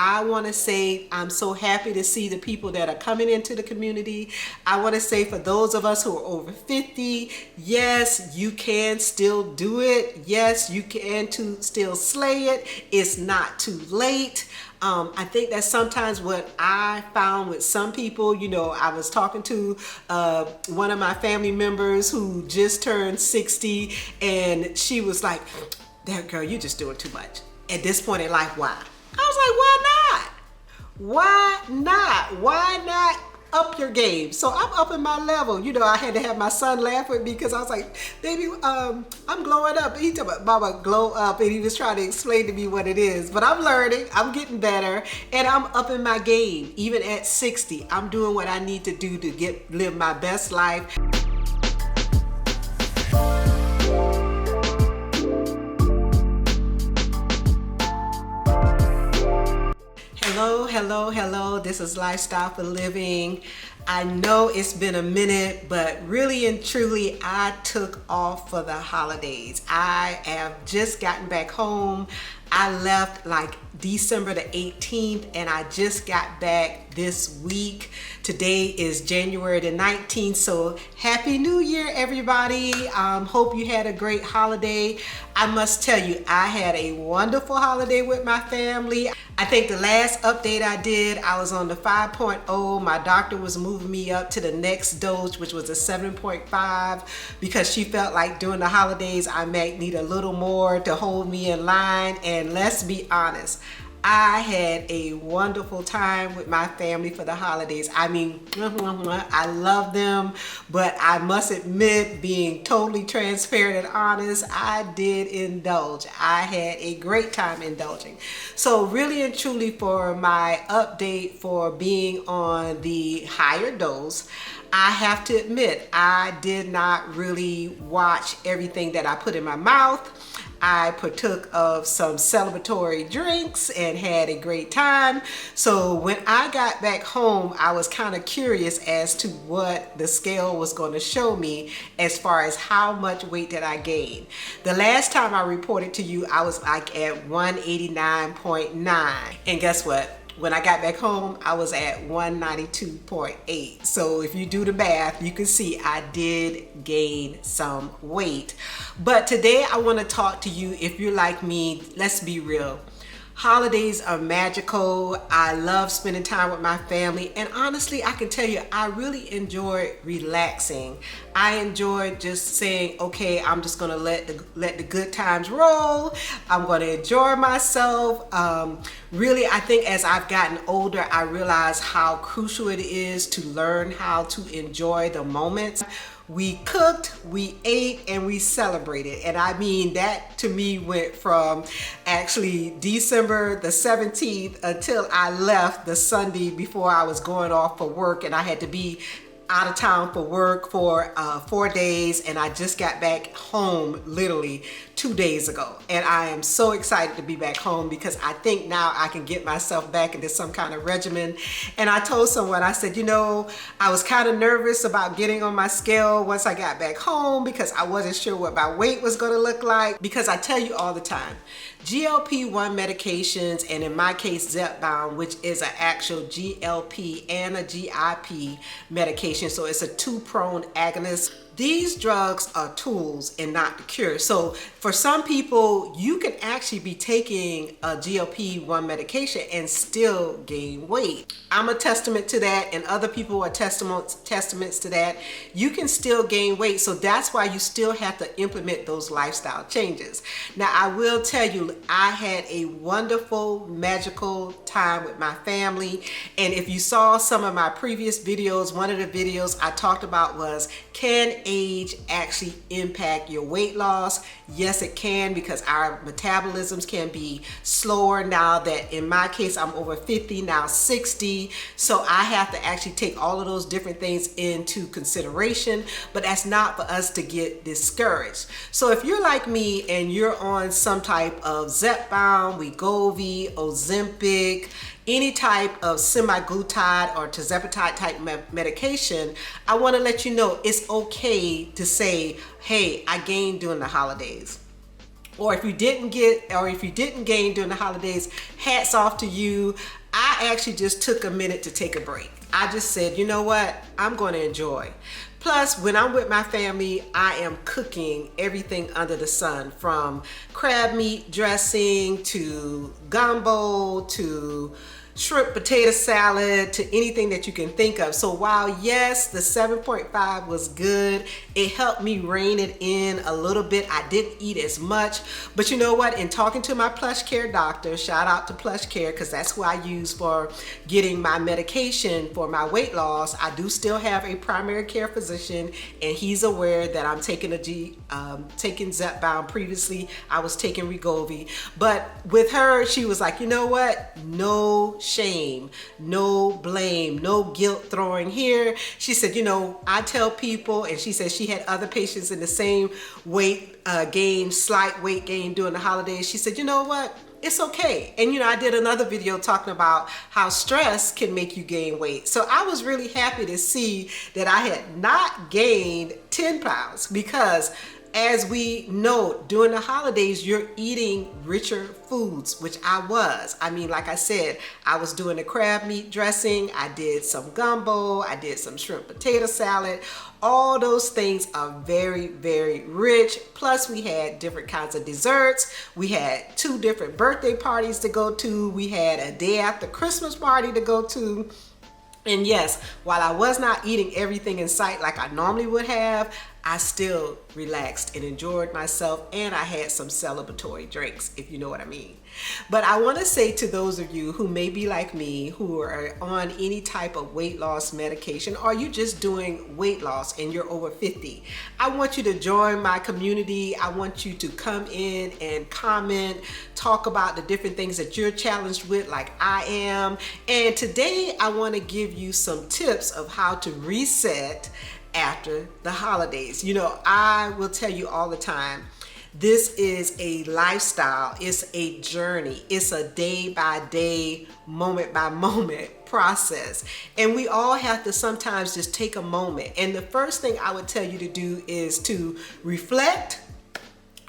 I want to say I'm so happy to see the people that are coming into the community. I want to say for those of us who are over 50, yes, you can still do it. Yes, you can still slay it. It's not too late. I think that's sometimes what I found with some people. You know, I was talking to one of my family members who just turned 60, and she was like, "That girl, you're just doing too much." At this point in life, why? I was like, why not? Why not? Why not up your game? So I'm upping my level. You know, I had to have my son laugh with me because I was like, baby, I'm glowing up. And he told me, Mama, glow up. And he was trying to explain to me what it is. But I'm learning, I'm getting better, and I'm upping my game. Even at 60, I'm doing what I need to do to live my best life. Hello, hello, hello. This is Lifestyle for Living. I know it's been a minute, but really and truly, I took off for the holidays. I have just gotten back home. I left like December the 18th, and I just got back this week. Today is January the 19th, so Happy New Year, everybody. Hope you had a great holiday. I must tell you, I had a wonderful holiday with my family. I think the last update I did, I was on the 5.0. My doctor was moving me up to the next dose, which was a 7.5, because she felt like during the holidays I might need a little more to hold me in line. And let's be honest, I had a wonderful time with my family for the holidays. I mean, I love them, but I must admit, being totally transparent and honest, I did indulge. I had a great time indulging. So really and truly, for my update for being on the higher dose, I have to admit, I did not really watch everything that I put in my mouth. I partook of some celebratory drinks and had a great time. So when I got back home, I was kind of curious as to what the scale was going to show me as far as how much weight did I gain. The last time I reported to you, I was like at 189.9. And guess what? When I got back home, I was at 192.8. So if you do the math, you can see I did gain some weight. But today I want to talk to you, if you're like me, let's be real. Holidays are magical. I love spending time with my family, and honestly, I can tell you, I really enjoy relaxing. I enjoy just saying, okay, I'm just gonna let the good times roll. I'm gonna enjoy myself. Really, I think as I've gotten older, I realize how crucial it is to learn how to enjoy the moments. We cooked, we ate, and we celebrated. And I mean, that to me went from actually December the 17th until I left the Sunday before I was going off for work, and I had to be out of town for work for 4 days, and I just got back home literally 2 days ago. And I am so excited to be back home because I think now I can get myself back into some kind of regimen. And I told someone, I said, you know, I was kind of nervous about getting on my scale once I got back home because I wasn't sure what my weight was going to look like. Because I tell you all the time, GLP-1 medications, and in my case Zepbound, which is an actual GLP and a GIP medication, so it's a two-pronged agonist. These drugs are tools and not the cure. So for some people, you can actually be taking a GLP-1 medication and still gain weight. I'm a testament to that, and other people are testaments to that. You can still gain weight, so that's why you still have to implement those lifestyle changes. Now, I will tell you, I had a wonderful, magical time with my family. And if you saw some of my previous videos, one of the videos I talked about was, can age actually impact your weight loss? Yes, it can, because our metabolisms can be slower now that, in my case, I'm over 50, now 60. So I have to actually take all of those different things into consideration, but that's not for us to get discouraged. So if you're like me and you're on some type of Zepbound, Wegovy, Ozempic, any type of semaglutide or tirzepatide type medication, I want to let you know it's okay to say, hey, I gained during the holidays. or if you didn't gain during the holidays, hats off to you. I actually just took a minute to take a break. I just said, you know what, I'm going to enjoy. Plus, when I'm with my family, I am cooking everything under the sun, from crab meat dressing to gumbo to shrimp potato salad to anything that you can think of. So while yes, the 7.5 was good, it helped me rein it in a little bit. I didn't eat as much, but you know what? In talking to my Plush Care doctor, shout out to Plush Care, because that's who I use for getting my medication for my weight loss. I do still have a primary care physician, and he's aware that I'm taking taking Zepbound. Previously, I was taking Wegovy, but with her, she was like, you know what? No shame, no blame, no guilt throwing here. She said, you know, I tell people, and she said she had other patients in the same slight weight gain during the holidays. She said, you know what? It's okay. And you know, I did another video talking about how stress can make you gain weight. So I was really happy to see that I had not gained 10 pounds, because as we know, during the holidays, you're eating richer foods, which I was. I mean, like I said, I was doing the crab meat dressing, I did some gumbo, I did some shrimp potato salad. All those things are very, very rich. Plus, we had different kinds of desserts. We had 2 different birthday parties to go to. We had a day after Christmas party to go to. And yes, while I was not eating everything in sight like I normally would have, I still relaxed and enjoyed myself, and I had some celebratory drinks, if you know what I mean. But I want to say to those of you who may be like me, who are on any type of weight loss medication, or you just doing weight loss and you're over 50, I want you to join my community. I want you to come in and comment, talk about the different things that you're challenged with, like I am. And today I want to give you some tips of how to reset after the holidays. You know, I will tell you all the time, this is a lifestyle, it's a journey, it's a day by day, moment by moment process. And we all have to sometimes just take a moment. And the first thing I would tell you to do is to reflect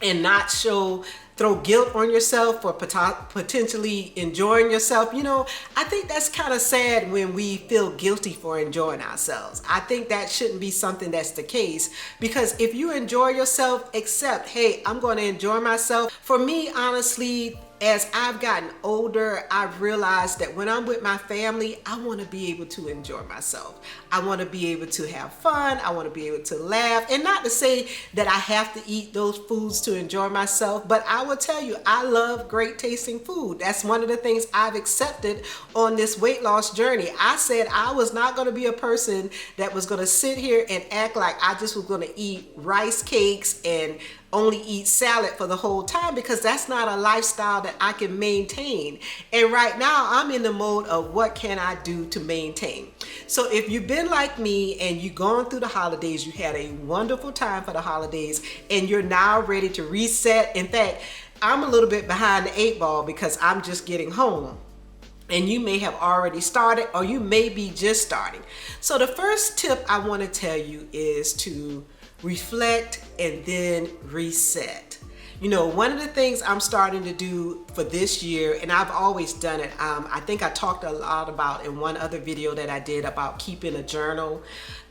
and not throw guilt on yourself for potentially enjoying yourself. You know, I think that's kind of sad when we feel guilty for enjoying ourselves. I think that shouldn't be something that's the case, because if you enjoy yourself, accept, hey, I'm going to enjoy myself. For me, honestly, as I've gotten older, I've realized that when I'm with my family, I want to be able to enjoy myself. I want to be able to have fun. I want to be able to laugh. And not to say that I have to eat those foods to enjoy myself, but I will tell you, I love great tasting food. That's one of the things I've accepted on this weight loss journey. I said I was not going to be a person that was going to sit here and act like I just was going to eat rice cakes and only eat salad for the whole time, because that's not a lifestyle that I can maintain. And right now I'm in the mode of what can I do to maintain. So if you've been like me and you've gone through the holidays, you had a wonderful time for the holidays, and you're now ready to reset. In fact, I'm a little bit behind the 8 ball because I'm just getting home. And you may have already started, or you may be just starting. So the first tip I want to tell you is to reflect and then reset. You know, one of the things I'm starting to do for this year, and I've always done it, I think I talked a lot about in one other video that I did about keeping a journal.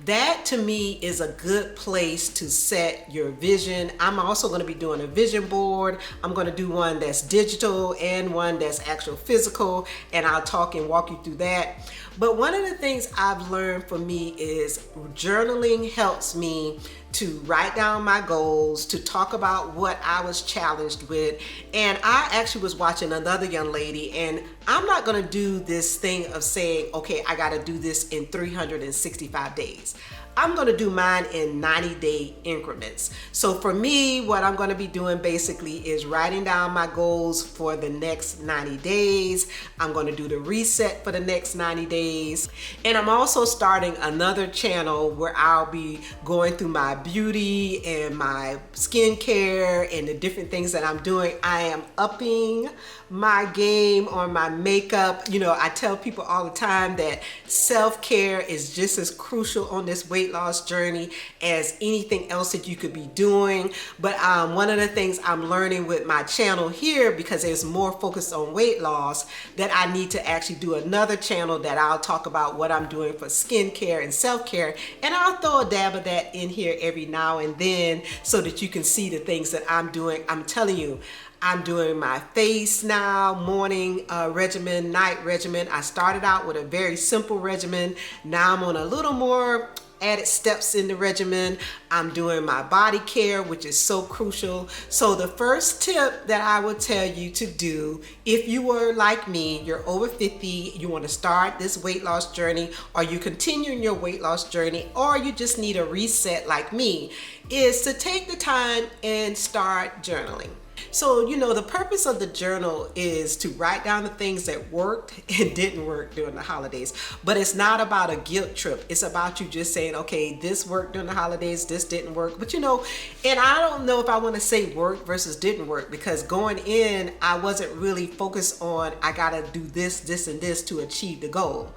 That to me is a good place to set your vision. I'm also going to be doing a vision board. I'm going to do one that's digital and one that's actual physical, and I'll talk and walk you through that. But one of the things I've learned for me is journaling helps me to write down my goals, to talk about what I was challenged with. And I actually was watching another young lady, and I'm not going to do this thing of saying, okay, I got to do this in 365 days. I'm going to do mine in 90-day increments. So for me, what I'm going to be doing basically is writing down my goals for the next 90 days. I'm going to do the reset for the next 90 days. And I'm also starting another channel where I'll be going through my beauty and my skincare and the different things that I'm doing. I am upping my game on my makeup. You know, I tell people all the time that self-care is just as crucial on this weight loss journey as anything else that you could be doing. But one of the things I'm learning with my channel here, because there's more focus on weight loss, that I need to actually do another channel that I'll talk about what I'm doing for skincare and self-care, and I'll throw a dab of that in here every now and then so that you can see the things that I'm doing. I'm telling you, I'm doing my face now, morning regimen, night regimen. I started out with a very simple regimen. Now I'm on a little more added steps in the regimen. I'm doing my body care, which is so crucial. So the first tip that I would tell you to do, if you were like me, you're over 50, you want to start this weight loss journey, or you continuing your weight loss journey, or you just need a reset like me, is to take the time and start journaling. So, you know, the purpose of the journal is to write down the things that worked and didn't work during the holidays. But it's not about a guilt trip. It's about you just saying, okay, this worked during the holidays, this didn't work. But you know, and I don't know if I want to say worked versus didn't work, because going in, I wasn't really focused on, I got to do this, this, and this to achieve the goal.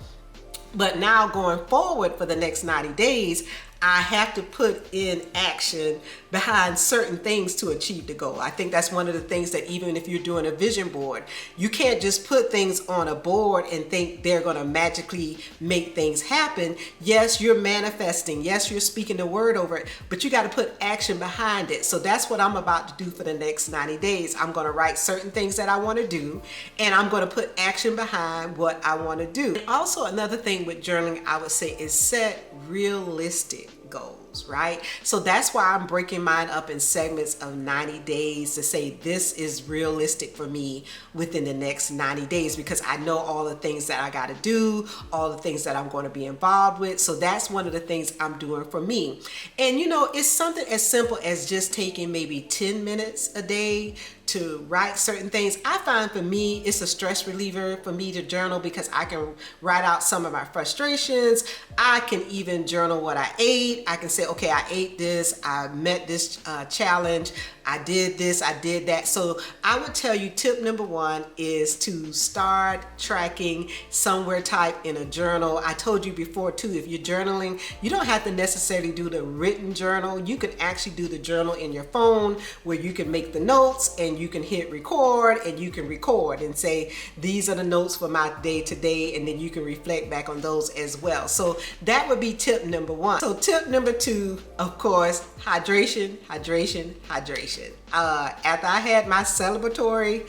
But now going forward for the next 90 days, I have to put in action behind certain things to achieve the goal. I think that's one of the things that even if you're doing a vision board, you can't just put things on a board and think they're going to magically make things happen. Yes, you're manifesting. Yes, you're speaking the word over it, but you got to put action behind it. So that's what I'm about to do for the next 90 days. I'm going to write certain things that I want to do, and I'm going to put action behind what I want to do. And also, another thing with journaling, I would say, is set realistic goals, right? So that's why I'm breaking mine up in segments of 90 days to say this is realistic for me within the next 90 days, because I know all the things that I got to do, all the things that I'm going to be involved with. So that's one of the things I'm doing for me. And you know, it's something as simple as just taking maybe 10 minutes a day to write certain things. I find for me, it's a stress reliever for me to journal, because I can write out some of my frustrations. I can even journal what I ate. I can say, okay, I ate this, I met this challenge, I did this, I did that. So I would tell you tip number one is to start tracking somewhere type in a journal. I told you before too, if you're journaling, you don't have to necessarily do the written journal. You can actually do the journal in your phone, where you can make the notes and you can hit record, and you can record and say, these are the notes for my day today, and then you can reflect back on those as well. So that would be tip number one. So tip number two, of course, hydration, hydration, hydration. After I had my celebratory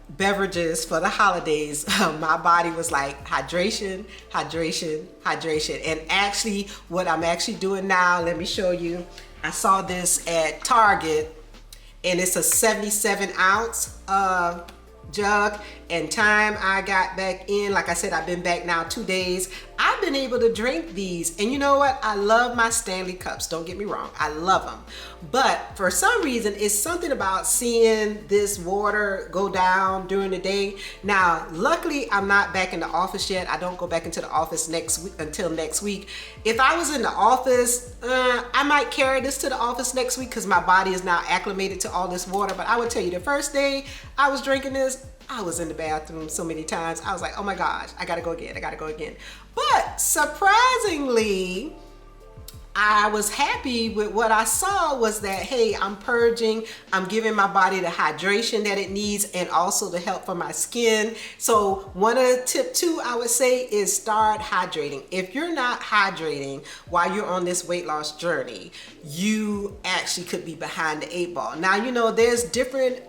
beverages for the holidays, my body was like, hydration, hydration, hydration. And actually, what I'm actually doing now, let me show you. I saw this at Target, and it's a 77 ounce jug. And time I got back in, like I said, I've been back now 2 days. I've been able to drink these, and you know what? I love my Stanley cups. Don't get me wrong, I love them. But for some reason, it's something about seeing this water go down during the day. Now, luckily, I'm not back in the office yet. I don't go back into the office next week until next week. If I was in the office, I might carry this to the office next week, because my body is now acclimated to all this water. But I would tell you, the first day I was drinking this, I was in the bathroom so many times. I was like, oh my gosh, I gotta go again, I gotta go again. But surprisingly, I was happy with what I saw, was that, hey, I'm purging, I'm giving my body the hydration that it needs, and also the help for my skin. So one of the tip two I would say is start hydrating. If you're not hydrating while you're on this weight loss journey, you actually could be behind the 8 ball. Now, you know, there's different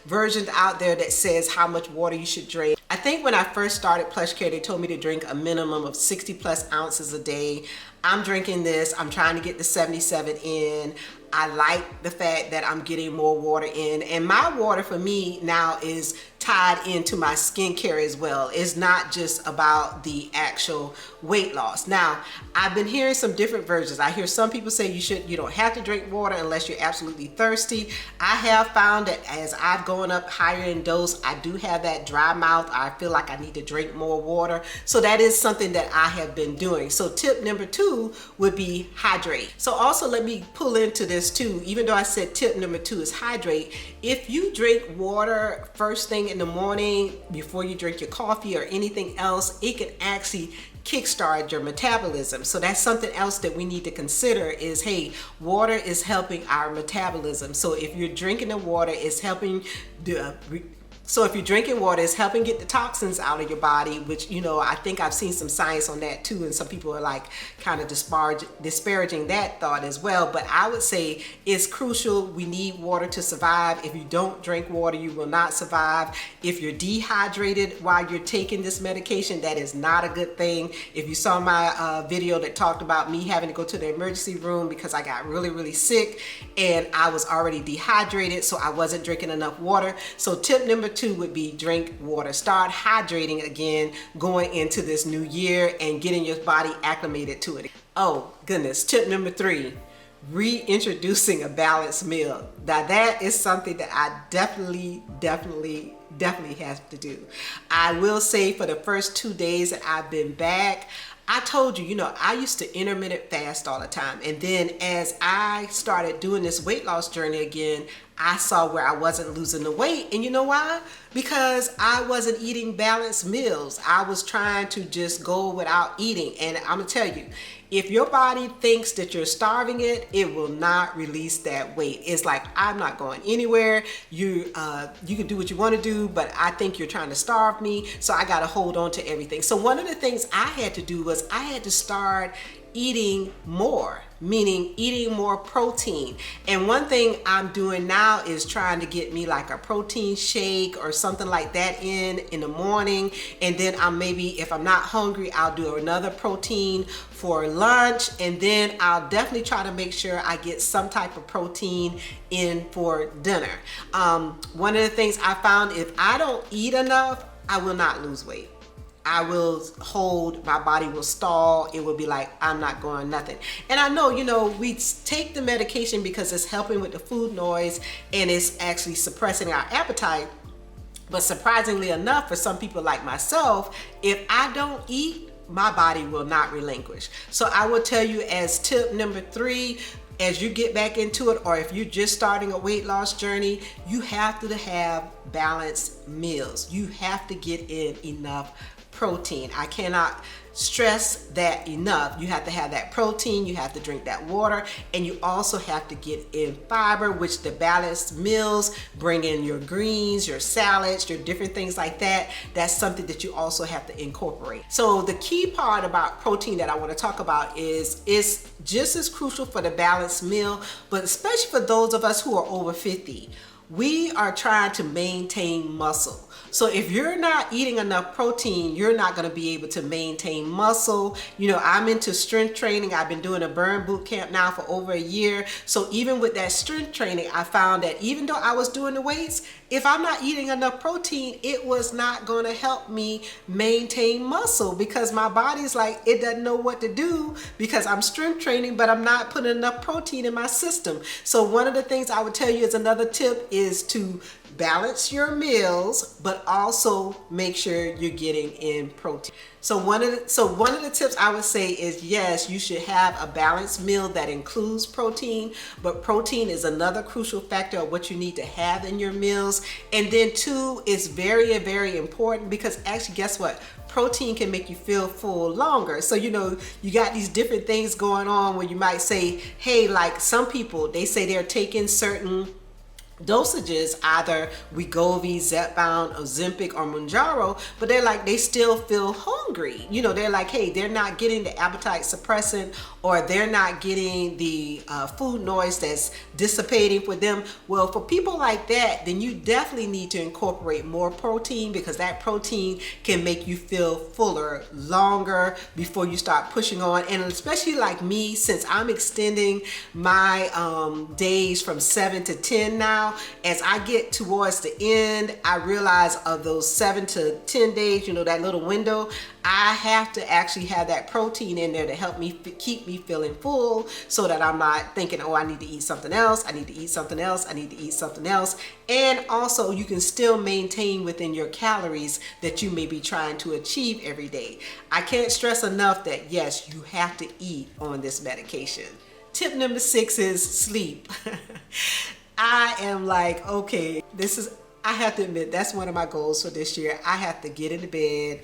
versions out there that says how much water you should drink. I think when I first started PlushCare, they told me to drink a minimum of 60 plus ounces a day. I'm drinking this, I'm trying to get the 77 in. I like the fact that I'm getting more water in, and my water for me now is tied into my skincare as well. It's not just about the actual weight loss. Now, I've been hearing some different versions. I hear some people say you don't have to drink water unless you're absolutely thirsty. I have found that as I've gone up higher in dose, I do have that dry mouth. I feel like I need to drink more water. So that is something that I have been doing. So tip number two 2 would be hydrate. So also let me pull into this too, even though I said tip number 2 is hydrate. If you drink water first thing in the morning before you drink your coffee or anything else, it can actually kickstart your metabolism. So that's something else that we need to consider is, hey, water is helping our metabolism. So if you're drinking the water, it's helping so if you're drinking water, it's helping get the toxins out of your body, which, you know, I think I've seen some science on that too, and some people are like kind of disparaging that thought as well. But I would say it's crucial. We need water to survive. If you don't drink water, you will not survive. If you're dehydrated while you're taking this medication, that is not a good thing. If you saw my video that talked about me having to go to the emergency room because I got really, really sick and I was already dehydrated, so I wasn't drinking enough water. So tip number 2 would be drink water. Start hydrating again going into this new year and getting your body acclimated to it. Oh goodness, tip number 3, reintroducing a balanced meal. Now that is something that I definitely have to do. I will say for the first 2 days that I've been back, I told you, you know, I used to intermittent fast all the time. And then as I started doing this weight loss journey again, I saw where I wasn't losing the weight. And you know why? Because I wasn't eating balanced meals. I was trying to just go without eating. And I'm gonna tell you, if your body thinks that you're starving it, it will not release that weight. It's like, I'm not going anywhere. You can do what you want to do, but I think you're trying to starve me, so I got to hold on to everything. So one of the things I had to do was I had to start eating more, meaning eating more protein. And one thing I'm doing now is trying to get me like a protein shake or something like that in the morning. And then maybe if I'm not hungry, I'll do another protein for lunch. And then I'll definitely try to make sure I get some type of protein in for dinner. One of the things I found, if I don't eat enough, I will not lose weight. I will my body will stall. It will be like, I'm not going nothing. And I know, you know, we take the medication because it's helping with the food noise and it's actually suppressing our appetite. But surprisingly enough, for some people like myself, if I don't eat, my body will not relinquish. So I will tell you as tip number 3, as you get back into it, or if you're just starting a weight loss journey, you have to have balanced meals. You have to get in enough protein. I cannot stress that enough. You have to have that protein, you have to drink that water, and you also have to get in fiber, which the balanced meals bring in your greens, your salads, your different things like that. That's something that you also have to incorporate. So the key part about protein that I want to talk about is it's just as crucial for the balanced meal, but especially for those of us who are over 50. We are trying to maintain muscle. So if you're not eating enough protein, you're not going to be able to maintain muscle. You know, I'm into strength training. I've been doing a burn boot camp now for over a year. So even with that strength training, I found that even though I was doing the weights, if I'm not eating enough protein, it was not going to help me maintain muscle because my body's like, it doesn't know what to do because I'm strength training, but I'm not putting enough protein in my system. So one of the things I would tell you as another tip is to balance your meals, but also make sure you're getting in protein. So one of the tips I would say is, yes, you should have a balanced meal that includes protein, but protein is another crucial factor of what you need to have in your meals. And then 2 is very, very important because actually, guess what? Protein can make you feel full longer. So, you know, you got these different things going on where you might say, hey, like some people, they say they're taking certain dosages, either Wegovy, Zepbound, Ozempic, or Mounjaro, but they're like, they still feel hungry. You know, they're like, hey, they're not getting the appetite suppressant, or they're not getting the food noise that's dissipating for them. Well, for people like that, then you definitely need to incorporate more protein, because that protein can make you feel fuller longer before you start pushing on. And especially like me, since I'm extending my days from 7 to 10 now, as I get towards the end, I realize of those 7 to 10 days, you know, that little window, I have to actually have that protein in there to help me keep me feeling full, so that I'm not thinking, oh, I need to eat something else, I need to eat something else, I need to eat something else. And also you can still maintain within your calories that you may be trying to achieve every day. I can't stress enough that yes, you have to eat on this medication. Tip number 6 is sleep. I am like, okay, I have to admit, that's one of my goals for this year. I have to get into bed,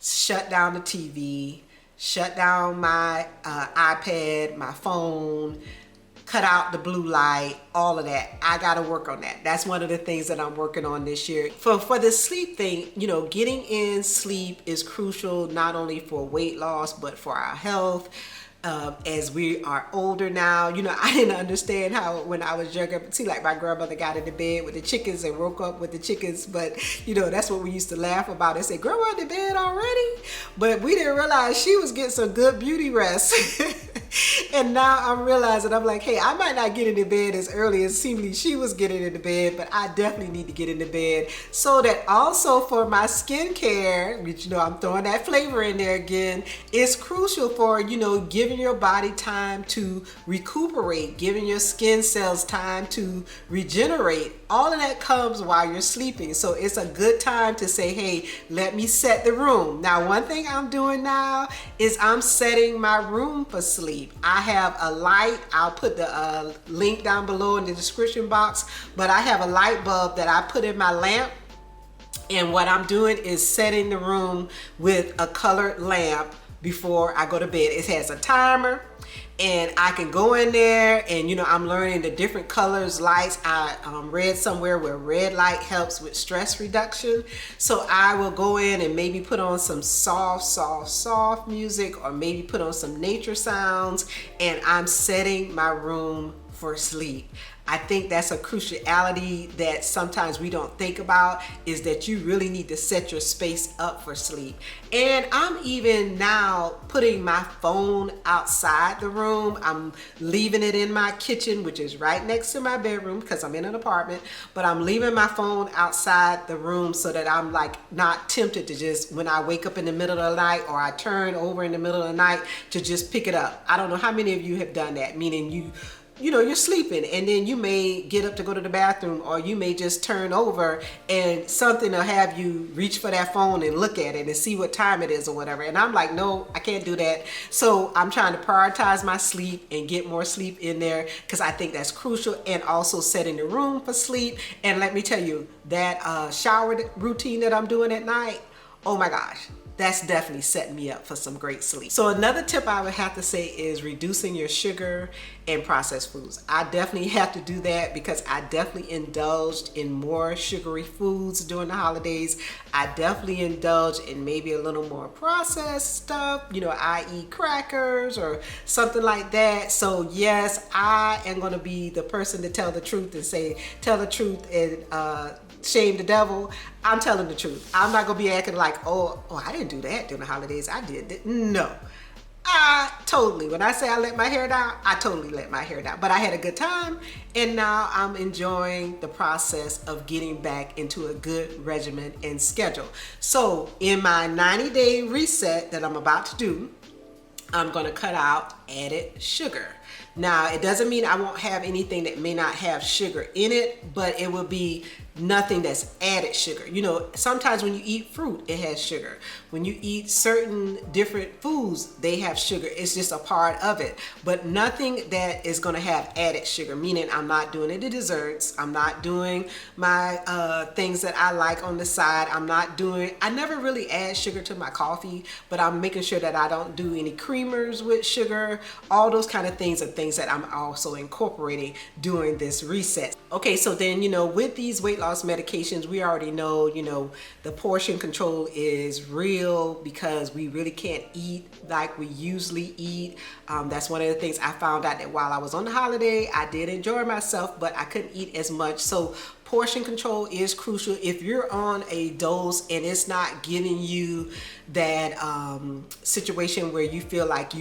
shut down the TV, shut down my iPad, my phone, cut out the blue light, all of that. I got to work on that. That's one of the things that I'm working on this year. For the sleep thing, getting in sleep is crucial, not only for weight loss, but for our health. As we are older now, I didn't understand how when I was younger, see, like my grandmother got into bed with the chickens and woke up with the chickens, but that's what we used to laugh about. They say, grandma in the bed already? But we didn't realize she was getting some good beauty rest. And now I'm realizing, I'm like, hey, I might not get into bed as early as seemingly she was getting into bed, but I definitely need to get into bed, so that also for my skincare, which I'm throwing that flavor in there again, it's crucial for giving your body time to recuperate, giving your skin cells time to regenerate. All of that comes while you're sleeping. So it's a good time to say, hey, let me set the room. Now, one thing I'm doing now is I'm setting my room for sleep. I have a light. I'll put the link down below in the description box, but I have a light bulb that I put in my lamp. And what I'm doing is setting the room with a colored lamp before I go to bed. It has a timer, and I can go in there and I'm learning the different colors, lights. I read somewhere where red light helps with stress reduction. So I will go in and maybe put on some soft music, or maybe put on some nature sounds, and I'm setting my room for sleep. I think that's a cruciality that sometimes we don't think about, is that you really need to set your space up for sleep. And I'm even now putting my phone outside the room. I'm leaving it in my kitchen, which is right next to my bedroom because I'm in an apartment, but I'm leaving my phone outside the room so that I'm like not tempted to just, when I wake up in the middle of the night or I turn over in the middle of the night, to just pick it up. I don't know how many of you have done that, meaning you're sleeping and then you may get up to go to the bathroom, or you may just turn over and something will have you reach for that phone and look at it and see what time it is or whatever. And I'm like, no, I can't do that. So I'm trying to prioritize my sleep and get more sleep in there, because I think that's crucial, and also setting the room for sleep. And let me tell you, that shower routine that I'm doing at night, oh my gosh, that's definitely setting me up for some great sleep. So another tip I would have to say is reducing your sugar and processed foods. I definitely have to do that because I definitely indulged in more sugary foods during the holidays. I definitely indulged in maybe a little more processed stuff, i.e. crackers or something like that. So yes, I am going to be the person to tell the truth and say, tell the truth and shame the devil. I'm telling the truth. I'm not gonna be acting like, oh, I didn't do that during the holidays. I did that. No, I totally, when I say I let my hair down, I totally let my hair down. But I had a good time, and now I'm enjoying the process of getting back into a good regimen and schedule. So in my 90-day reset that I'm about to do, I'm gonna cut out added sugar. Now, it doesn't mean I won't have anything that may not have sugar in it, but it will be nothing that's added sugar. Sometimes when you eat fruit, it has sugar. When you eat certain different foods, they have sugar. It's just a part of it, but nothing that is going to have added sugar, meaning I'm not doing it to desserts. I'm not doing my things that I like on the side. I never really add sugar to my coffee, but I'm making sure that I don't do any creamers with sugar. All those kind of things are things that I'm also incorporating during this reset. Okay, so then, with these weight loss medications, we already know, the portion control is real, because we really can't eat like we usually eat. That's one of the things I found out, that while I was on the holiday, I did enjoy myself, but I couldn't eat as much. So portion control is crucial. If you're on a dose and it's not giving you that situation where you feel like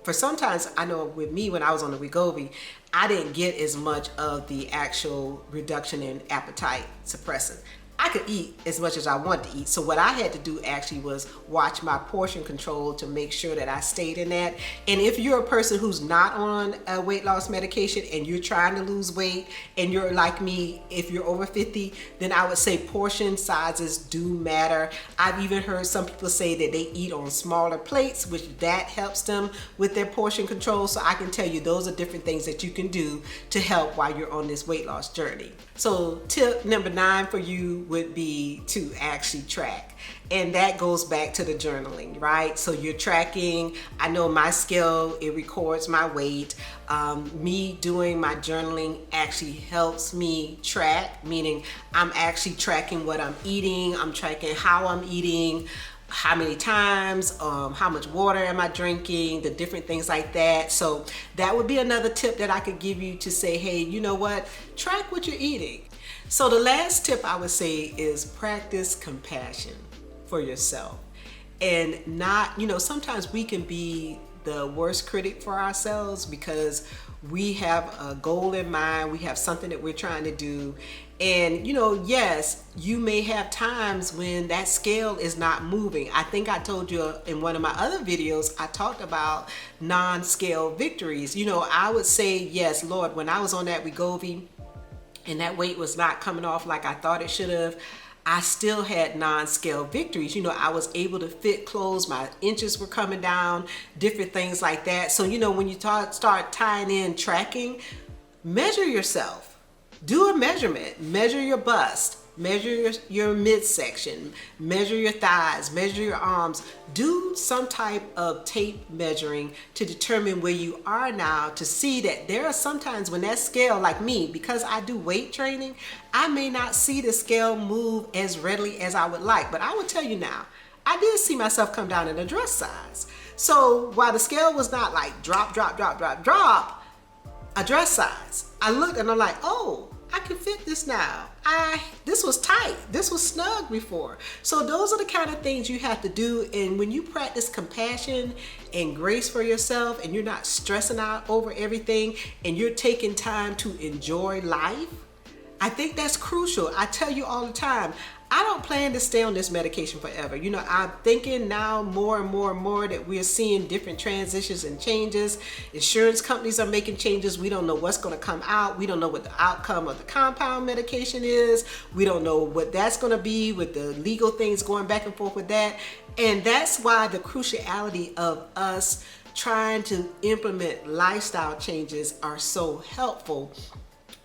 for sometimes, I know with me, when I was on the Wegovy, I didn't get as much of the actual reduction in appetite suppressant. I could eat as much as I wanted to eat. So what I had to do actually was watch my portion control to make sure that I stayed in that. And if you're a person who's not on a weight loss medication and you're trying to lose weight and you're like me, if you're over 50, then I would say portion sizes do matter. I've even heard some people say that they eat on smaller plates, which that helps them with their portion control. So I can tell you those are different things that you can do to help while you're on this weight loss journey. So tip number 9 for you would be to actually track. And that goes back to the journaling, right? So you're tracking. I know my scale, it records my weight. Me doing my journaling actually helps me track, meaning I'm actually tracking what I'm eating. I'm tracking how I'm eating, how many times, how much water am I drinking, the different things like that. So that would be another tip that I could give you to say, hey, you know what? Track what you're eating. So the last tip I would say is practice compassion for yourself. And not, sometimes we can be the worst critic for ourselves because we have a goal in mind, we have something that we're trying to do. And yes, you may have times when that scale is not moving. I think I told you in one of my other videos, I talked about non-scale victories. I would say, yes, Lord, when I was on that Wegovy and that weight was not coming off like I thought it should have, I still had non-scale victories. I was able to fit clothes, my inches were coming down, different things like that. So, when you start tying in tracking, measure yourself. Do a measurement, measure your bust, measure your midsection, measure your thighs, measure your arms. Do some type of tape measuring to determine where you are now, to see that there are sometimes when that scale, like me, because I do weight training, I may not see the scale move as readily as I would like. But I will tell you now, I did see myself come down in a dress size. So while the scale was not like drop, a dress size, I looked and I'm like, oh, I can fit this now. This was tight. This was snug before. So those are the kind of things you have to do. And when you practice compassion and grace for yourself and you're not stressing out over everything and you're taking time to enjoy life, I think that's crucial. I tell you all the time, I don't plan to stay on this medication forever. I'm thinking now more and more that we're seeing different transitions and changes. Insurance companies are making changes. We don't know what's going to come out. We don't know what the outcome of the compound medication is. We don't know what that's going to be with the legal things going back and forth with that. And that's why the cruciality of us trying to implement lifestyle changes are so helpful.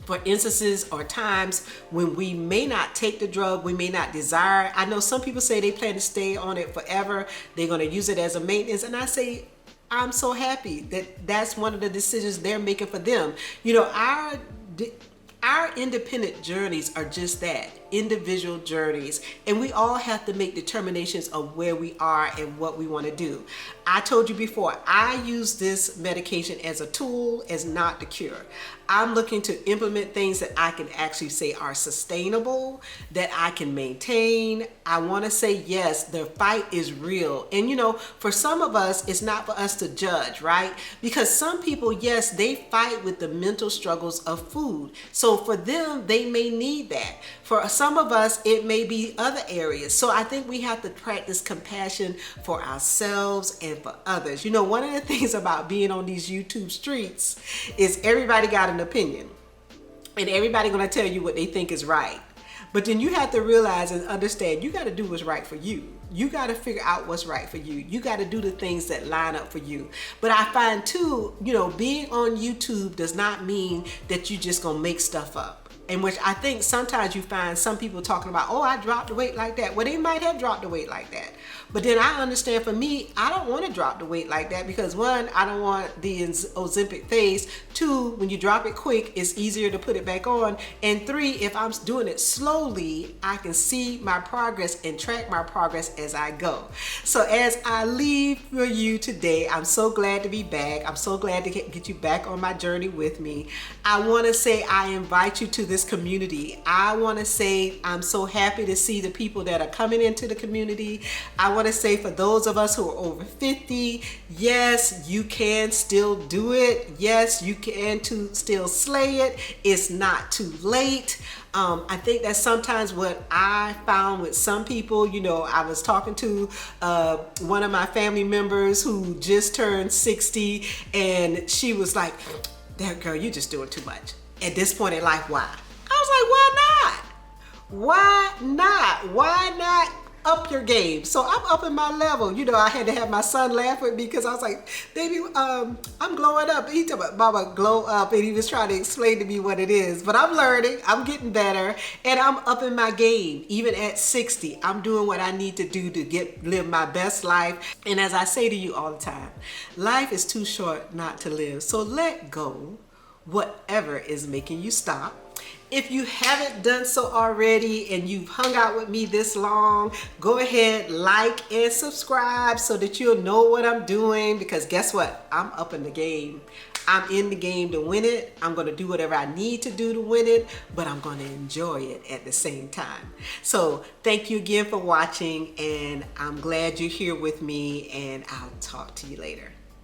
For instances or times when we may not take the drug, we may not desire. I know some people say they plan to stay on it forever. They're going to use it as a maintenance. And I say, I'm so happy that that's one of the decisions they're making for them. Our independent journeys are just that, individual journeys. And we all have to make determinations of where we are and what we want to do. I told you before, I use this medication as a tool, as not the cure. I'm looking to implement things that I can actually say are sustainable, that I can maintain. I want to say, yes, the fight is real. And for some of us, it's not for us to judge, right? Because some people, yes, they fight with the mental struggles of food. So for them, they may need that. For some of us, it may be other areas. So I think we have to practice compassion for ourselves and for others. One of the things about being on these YouTube streets is everybody got an opinion and everybody gonna tell you what they think is right. But then you have to realize and understand you got to do what's right for you. You got to figure out what's right for you. You got to do the things that line up for you. But I find too, being on YouTube does not mean that you just gonna make stuff up. In which I think sometimes you find some people talking about, oh, I dropped the weight like that. Well, they might have dropped the weight like that. But then I understand, for me, I don't want to drop the weight like that because 1, I don't want the Ozempic phase. 2, when you drop it quick, it's easier to put it back on. And 3, if I'm doing it slowly, I can see my progress and track my progress as I go. So as I leave for you today, I'm so glad to be back. I'm so glad to get you back on my journey with me. I want to say I invite you to the this community. I want to say I'm so happy to see the people that are coming into the community. I want to say for those of us who are over 50, yes, you can still do it. Yes, you can still slay it. It's not too late. I think that's sometimes what I found with some people. You know, I was talking to one of my family members who just turned 60, and she was like, "That girl, you're just doing too much at this point in life. Why?" I was like, "Why not? Why not? Why not up your game?" So I'm upping my level. You know, I had to have my son laugh with me because I was like, "Baby, I'm glowing up." He told me, "Mama, glow up," and he was trying to explain to me what it is. But I'm learning, I'm getting better, and I'm upping my game. Even at 60, I'm doing what I need to do to live my best life. And as I say to you all the time, life is too short not to live. So let go whatever is making you stop. If you haven't done so already and you've hung out with me this long, go ahead, like and subscribe so that you'll know what I'm doing, because guess what? I'm up in the game. I'm in the game to win it. I'm going to do whatever I need to do to win it, but I'm going to enjoy it at the same time. So thank you again for watching, and I'm glad you're here with me, and I'll talk to you later.